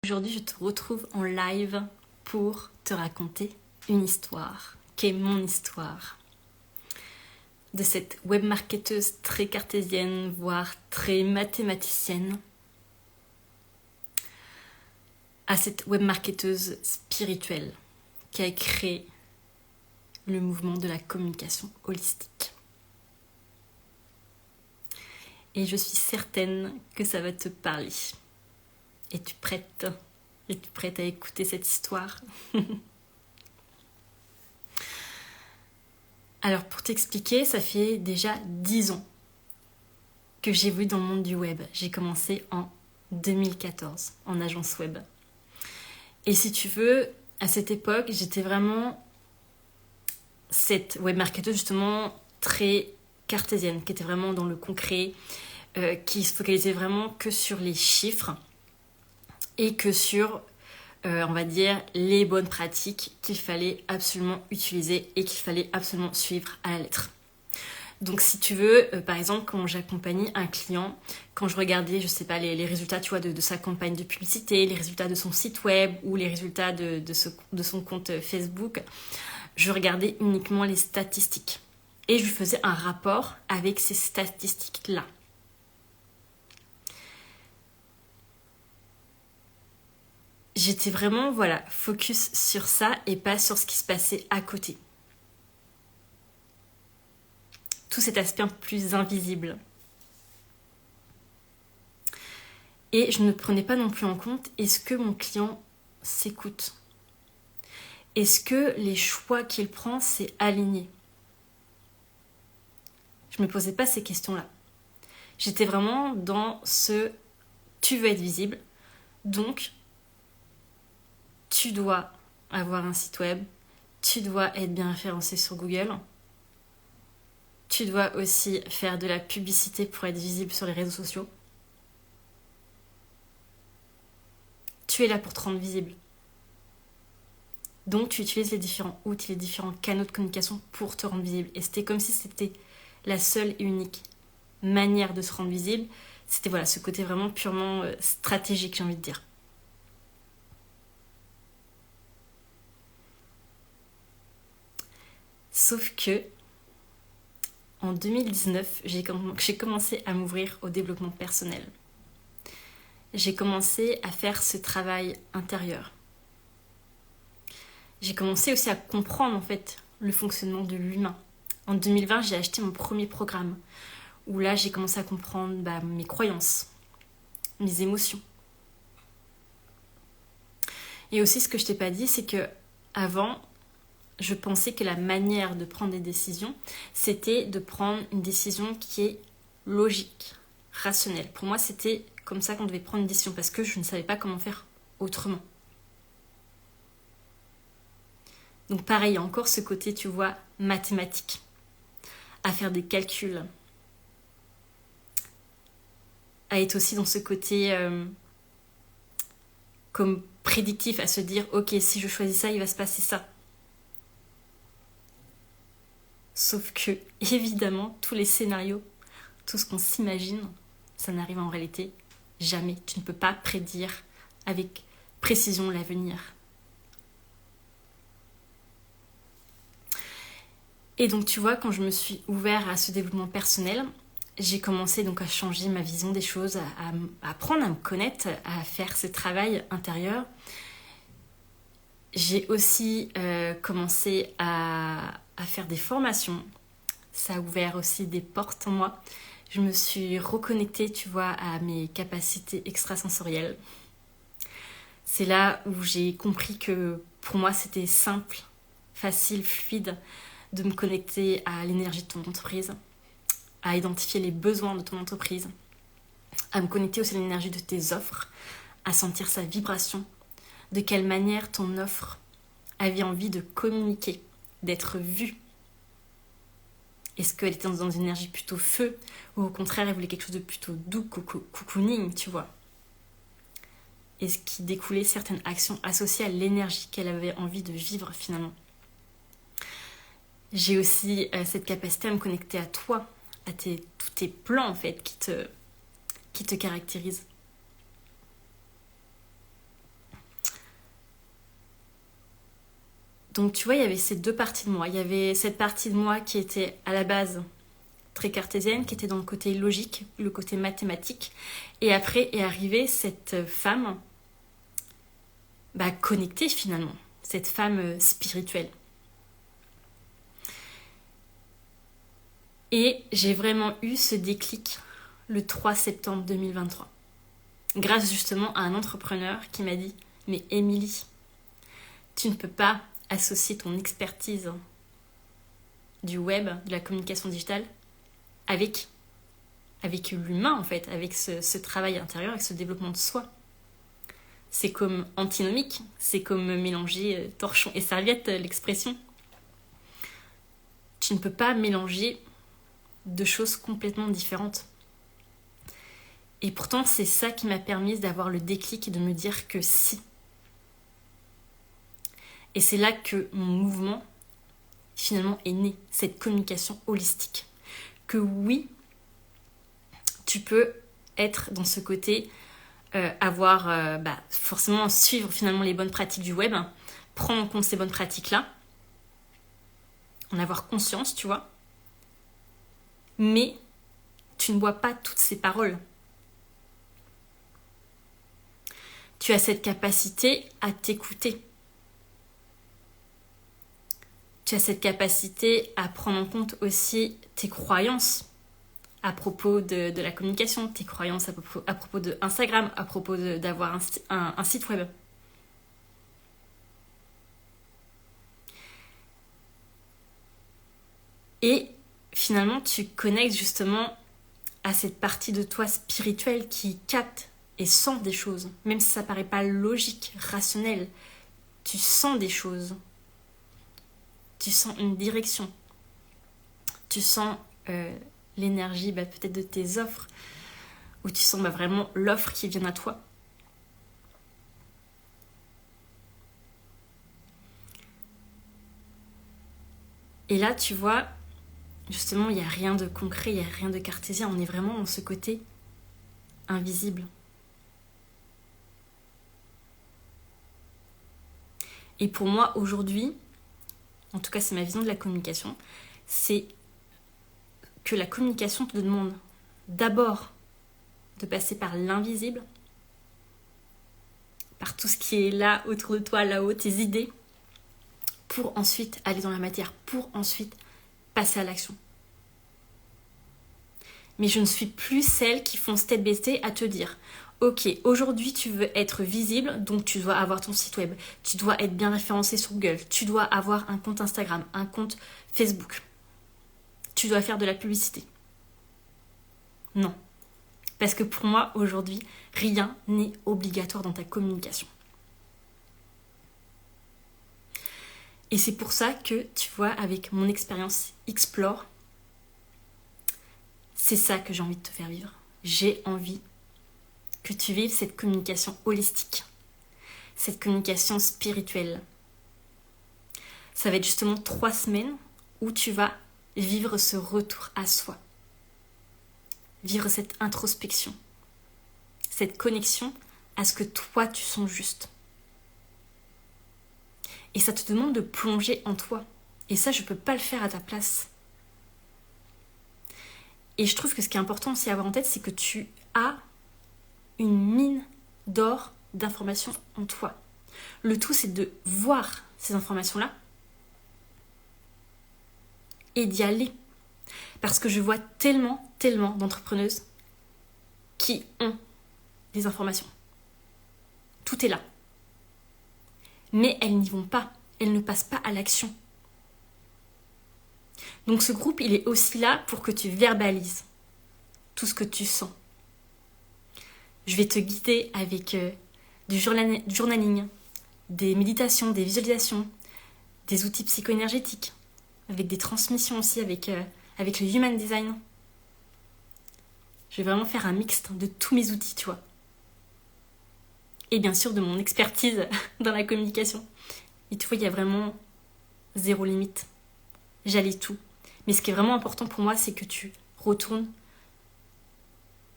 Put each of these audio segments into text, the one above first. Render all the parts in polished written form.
Aujourd'hui, je te retrouve en live pour te raconter une histoire, qui est mon histoire. De cette webmarketeuse très cartésienne, voire très mathématicienne, à cette webmarketeuse spirituelle qui a créé le mouvement de la communication holistique. Et je suis certaine que ça va te parler. Es-tu prête? Es-tu prête à écouter cette histoire? Alors pour t'expliquer, ça fait déjà 10 ans que j'évolue dans le monde du web. J'ai commencé en 2014 en agence web. Et si tu veux, à cette époque, j'étais vraiment cette webmarketeuse justement très cartésienne, qui était vraiment dans le concret, qui se focalisait vraiment que sur les chiffres et que sur, on va dire, les bonnes pratiques qu'il fallait absolument utiliser et qu'il fallait absolument suivre à la lettre. Donc si tu veux, par exemple, quand j'accompagnais un client, quand je regardais, je sais pas, les résultats, tu vois, de sa campagne de publicité, les résultats de son site web ou les résultats de son compte Facebook, je regardais uniquement les statistiques. Et je lui faisais un rapport avec ces statistiques-là. J'étais vraiment, focus sur ça et pas sur ce qui se passait à côté. Tout cet aspect un peu plus invisible. Et je ne prenais pas non plus en compte, est-ce que mon client s'écoute? Est-ce que les choix qu'il prend, c'est aligné? Je ne me posais pas ces questions-là. J'étais vraiment dans ce « tu veux être visible », donc tu dois avoir un site web, tu dois être bien référencé sur Google, tu dois aussi faire de la publicité pour être visible sur les réseaux sociaux. Tu es là pour te rendre visible. Donc tu utilises les différents outils, les différents canaux de communication pour te rendre visible. Et c'était comme si c'était la seule et unique manière de se rendre visible. C'était ce côté vraiment purement stratégique, j'ai envie de dire. Sauf que en 2019, j'ai commencé à m'ouvrir au développement personnel. J'ai commencé à faire ce travail intérieur. J'ai commencé aussi à comprendre en fait le fonctionnement de l'humain. En 2020, j'ai acheté mon premier programme où là, j'ai commencé à comprendre mes croyances, mes émotions. Et aussi, ce que je t'ai pas dit, c'est que avant, je pensais que la manière de prendre des décisions, c'était de prendre une décision qui est logique, rationnelle. Pour moi, c'était comme ça qu'on devait prendre une décision parce que je ne savais pas comment faire autrement. Donc pareil, il y a encore ce côté, tu vois, mathématique, à faire des calculs, à être aussi dans ce côté comme prédictif, à se dire, ok, si je choisis ça, il va se passer ça. Sauf que, évidemment, tous les scénarios, tout ce qu'on s'imagine, ça n'arrive en réalité jamais. Tu ne peux pas prédire avec précision l'avenir. Et donc, tu vois, quand je me suis ouverte à ce développement personnel, j'ai commencé donc à changer ma vision des choses, à apprendre à me connaître, à faire ce travail intérieur. J'ai aussi commencé à faire des formations. Ça a ouvert aussi des portes en moi. Je me suis reconnectée, tu vois, à mes capacités extrasensorielles. C'est là où j'ai compris que pour moi, c'était simple, facile, fluide de me connecter à l'énergie de ton entreprise, à identifier les besoins de ton entreprise, à me connecter aussi à l'énergie de tes offres, à sentir sa vibration, de quelle manière ton offre avait envie de communiquer, d'être vue. Est-ce qu'elle était dans une énergie plutôt feu ou au contraire elle voulait quelque chose de plutôt doux, cocooning, tu vois. Et ce qui découlait certaines actions associées à l'énergie qu'elle avait envie de vivre finalement. J'ai aussi cette capacité à me connecter à toi, à tous tes plans en fait qui te caractérisent. Donc tu vois, il y avait ces deux parties de moi. Il y avait cette partie de moi qui était à la base très cartésienne, qui était dans le côté logique, le côté mathématique. Et après est arrivée cette femme connectée finalement, cette femme spirituelle. Et j'ai vraiment eu ce déclic le 3 septembre 2023. Grâce justement à un entrepreneur qui m'a dit « Mais Émilie, tu ne peux pas associer ton expertise du web, de la communication digitale, avec l'humain en fait, avec ce travail intérieur, avec ce développement de soi. C'est comme antinomique, c'est comme mélanger torchon et serviette, l'expression. Tu ne peux pas mélanger deux choses complètement différentes. Et pourtant, c'est ça qui m'a permis d'avoir le déclic et de me dire que si. Et c'est là que mon mouvement, finalement, est né, cette communication holistique. Que oui, tu peux être dans ce côté, forcément suivre finalement les bonnes pratiques du web, prendre en compte ces bonnes pratiques-là, en avoir conscience, tu vois. Mais tu ne vois pas toutes ces paroles. Tu as cette capacité à t'écouter. Tu as cette capacité à prendre en compte aussi tes croyances à propos de la communication, tes croyances à propos de Instagram, à propos d'avoir un site web. Et finalement, tu connectes justement à cette partie de toi spirituelle qui capte et sent des choses, même si ça paraît pas logique, rationnel. Tu sens des choses. Tu sens une direction. Tu sens l'énergie peut-être de tes offres, ou tu sens vraiment l'offre qui vient à toi. Et là, tu vois, justement, il n'y a rien de concret, il n'y a rien de cartésien. On est vraiment dans ce côté invisible. Et pour moi, aujourd'hui, en tout cas, c'est ma vision de la communication, c'est que la communication te demande d'abord de passer par l'invisible, par tout ce qui est là, autour de toi, là-haut, tes idées, pour ensuite aller dans la matière, pour ensuite passer à l'action. Mais je ne suis plus celle qui fonce tête baissée à te dire « Ok, aujourd'hui tu veux être visible, donc tu dois avoir ton site web, tu dois être bien référencé sur Google, tu dois avoir un compte Instagram, un compte Facebook, tu dois faire de la publicité. » Non. Parce que pour moi, aujourd'hui, rien n'est obligatoire dans ta communication. Et c'est pour ça que, tu vois, avec mon expérience Explore, c'est ça que j'ai envie de te faire vivre. J'ai envie que tu vives cette communication holistique, cette communication spirituelle. Ça va être justement 3 semaines où tu vas vivre ce retour à soi, vivre cette introspection, cette connexion à ce que toi tu sens juste. Et ça te demande de plonger en toi. Et ça, je ne peux pas le faire à ta place. Et je trouve que ce qui est important aussi à avoir en tête, c'est que tu as une mine d'or d'informations en toi. Le tout, c'est de voir ces informations-là et d'y aller. Parce que je vois tellement d'entrepreneuses qui ont des informations. Tout est là. Mais elles n'y vont pas. Elles ne passent pas à l'action. Donc ce groupe, il est aussi là pour que tu verbalises tout ce que tu sens. Je vais te guider avec du journaling, des méditations, des visualisations, des outils psycho-énergétiques, avec des transmissions aussi, avec le Human Design. Je vais vraiment faire un mixte de tous mes outils, tu vois. Et bien sûr de mon expertise dans la communication. Et tu vois, il y a vraiment zéro limite. J'allie tout. Mais ce qui est vraiment important pour moi, c'est que tu retournes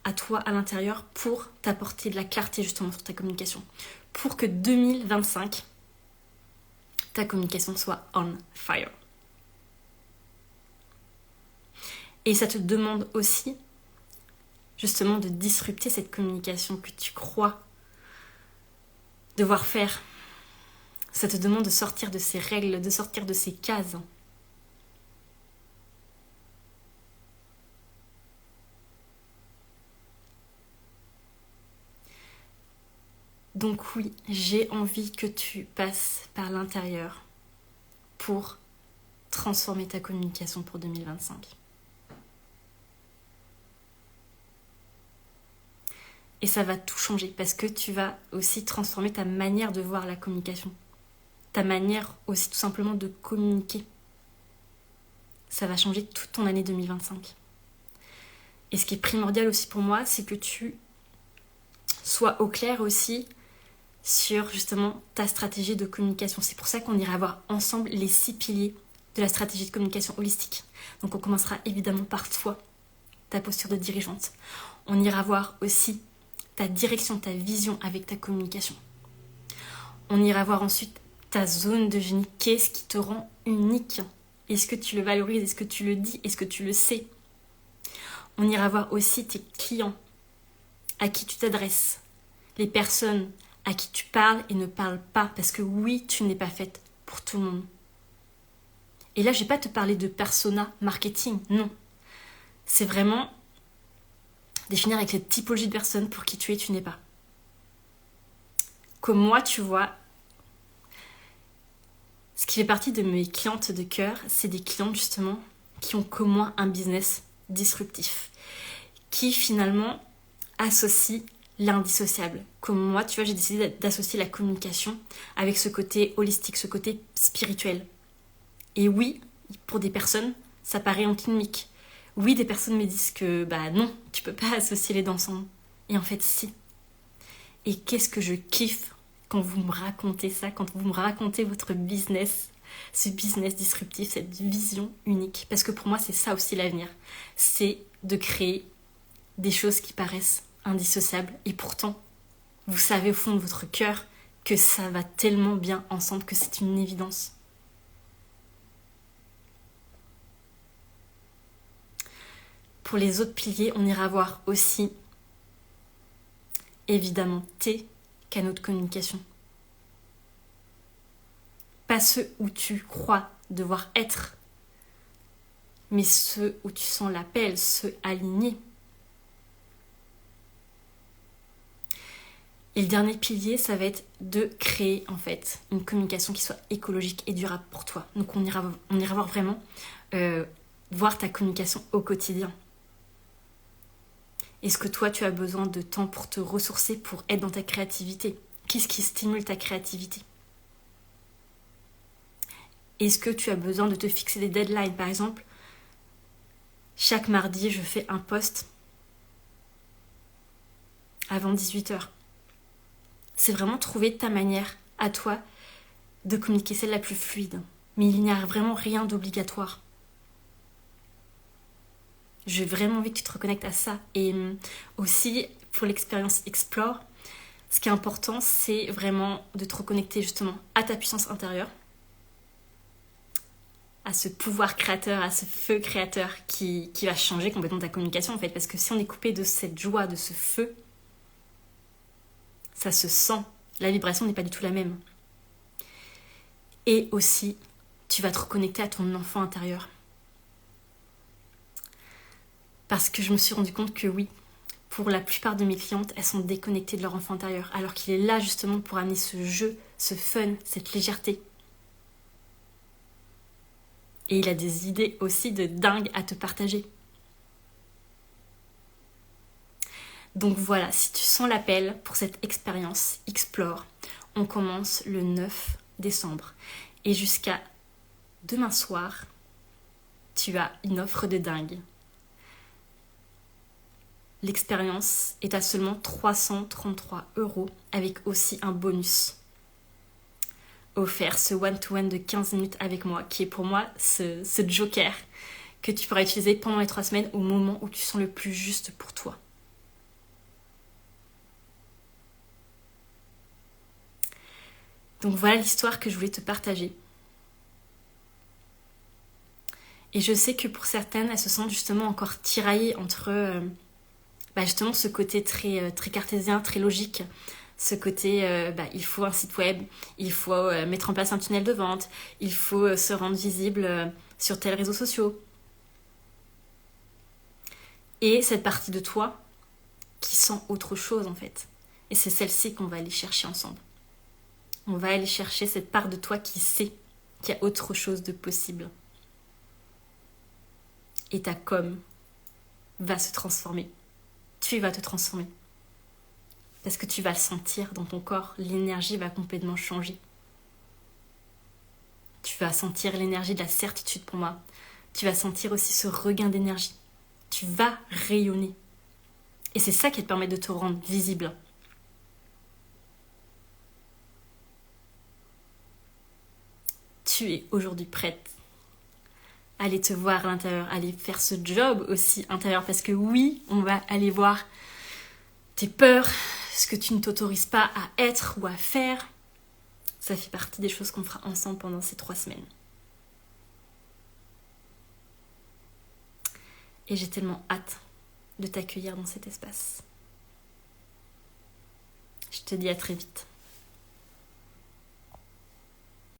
à toi, à l'intérieur, pour t'apporter de la clarté justement sur ta communication. Pour que 2025 ta communication soit on fire. Et ça te demande aussi justement de disrupter cette communication que tu crois devoir faire. Ça te demande de sortir de ces règles, de sortir de ces cases. Donc oui, j'ai envie que tu passes par l'intérieur pour transformer ta communication pour 2025. Et ça va tout changer parce que tu vas aussi transformer ta manière de voir la communication. Ta manière aussi tout simplement de communiquer. Ça va changer toute ton année 2025. Et ce qui est primordial aussi pour moi, c'est que tu sois au clair aussi sur justement ta stratégie de communication. C'est pour ça qu'on ira voir ensemble les 6 piliers de la stratégie de communication holistique. Donc on commencera évidemment par toi, ta posture de dirigeante. On ira voir aussi ta direction, ta vision avec ta communication. On ira voir ensuite ta zone de génie. Qu'est-ce qui te rend unique? Est-ce que tu le valorises? Est-ce que tu le dis? Est-ce que tu le sais? On ira voir aussi tes clients, à qui tu t'adresses, les personnes à qui tu parles et ne parles pas, parce que oui, tu n'es pas faite pour tout le monde. Et là, je ne vais pas te parler de persona marketing, non. C'est vraiment définir avec cette typologie de personnes pour qui tu es, tu n'es pas. Comme moi, tu vois, ce qui fait partie de mes clientes de cœur, c'est des clientes justement qui ont comme moi un business disruptif, qui finalement associent l'indissociable. Comme moi, tu vois, j'ai décidé d'associer la communication avec ce côté holistique, ce côté spirituel. Et oui, pour des personnes, ça paraît antinomique. Oui, des personnes me disent que non, tu peux pas associer les deux ensemble. Et en fait, si. Et qu'est-ce que je kiffe quand vous me racontez ça, quand vous me racontez votre business, ce business disruptif, cette vision unique. Parce que pour moi, c'est ça aussi l'avenir. C'est de créer des choses qui paraissent indissociables. Et pourtant, vous savez au fond de votre cœur que ça va tellement bien ensemble que c'est une évidence. Pour les autres piliers, on ira voir aussi, évidemment, tes canaux de communication. Pas ceux où tu crois devoir être, mais ceux où tu sens l'appel, ceux alignés. Et le dernier pilier, ça va être de créer en fait une communication qui soit écologique et durable pour toi. Donc on ira voir vraiment voir ta communication au quotidien. Est-ce que toi, tu as besoin de temps pour te ressourcer, pour être dans ta créativité? Qu'est-ce qui stimule ta créativité? Est-ce que tu as besoin de te fixer des deadlines? Par exemple, chaque mardi, je fais un post avant 18h. C'est vraiment trouver ta manière à toi de communiquer, celle la plus fluide. Mais il n'y a vraiment rien d'obligatoire. J'ai vraiment envie que tu te reconnectes à ça. Et aussi, pour l'expérience Explore, ce qui est important, c'est vraiment de te reconnecter justement à ta puissance intérieure, à ce pouvoir créateur, à ce feu créateur qui va changer complètement ta communication en fait. Parce que si on est coupé de cette joie, de ce feu, ça se sent. La vibration n'est pas du tout la même. Et aussi, tu vas te reconnecter à ton enfant intérieur. Parce que je me suis rendu compte que oui, pour la plupart de mes clientes, elles sont déconnectées de leur enfant intérieur, alors qu'il est là justement pour amener ce jeu, ce fun, cette légèreté. Et il a des idées aussi de dingue à te partager. Donc voilà, si tu sens l'appel pour cette expérience Explore, on commence le 9 décembre. Et jusqu'à demain soir, tu as une offre de dingue. L'expérience est à seulement 333 € avec aussi un bonus offert, ce one-to-one de 15 minutes avec moi, qui est pour moi ce joker que tu pourras utiliser pendant les 3 semaines au moment où tu sens le plus juste pour toi. Donc voilà l'histoire que je voulais te partager. Et je sais que pour certaines, elles se sentent justement encore tiraillées entre justement ce côté très cartésien, très logique. Ce côté, il faut un site web, il faut mettre en place un tunnel de vente, il faut se rendre visible sur tels réseaux sociaux. Et cette partie de toi qui sent autre chose en fait. Et c'est celle-ci qu'on va aller chercher ensemble. On va aller chercher cette part de toi qui sait qu'il y a autre chose de possible. Et ta com va se transformer. Tu vas te transformer. Parce que tu vas le sentir dans ton corps. L'énergie va complètement changer. Tu vas sentir l'énergie de la certitude pour moi. Tu vas sentir aussi ce regain d'énergie. Tu vas rayonner. Et c'est ça qui te permet de te rendre visible. Tu es aujourd'hui prête à aller te voir à l'intérieur, à aller faire ce job aussi intérieur. Parce que oui, on va aller voir tes peurs, ce que tu ne t'autorises pas à être ou à faire. Ça fait partie des choses qu'on fera ensemble pendant ces 3 semaines. Et j'ai tellement hâte de t'accueillir dans cet espace. Je te dis à très vite.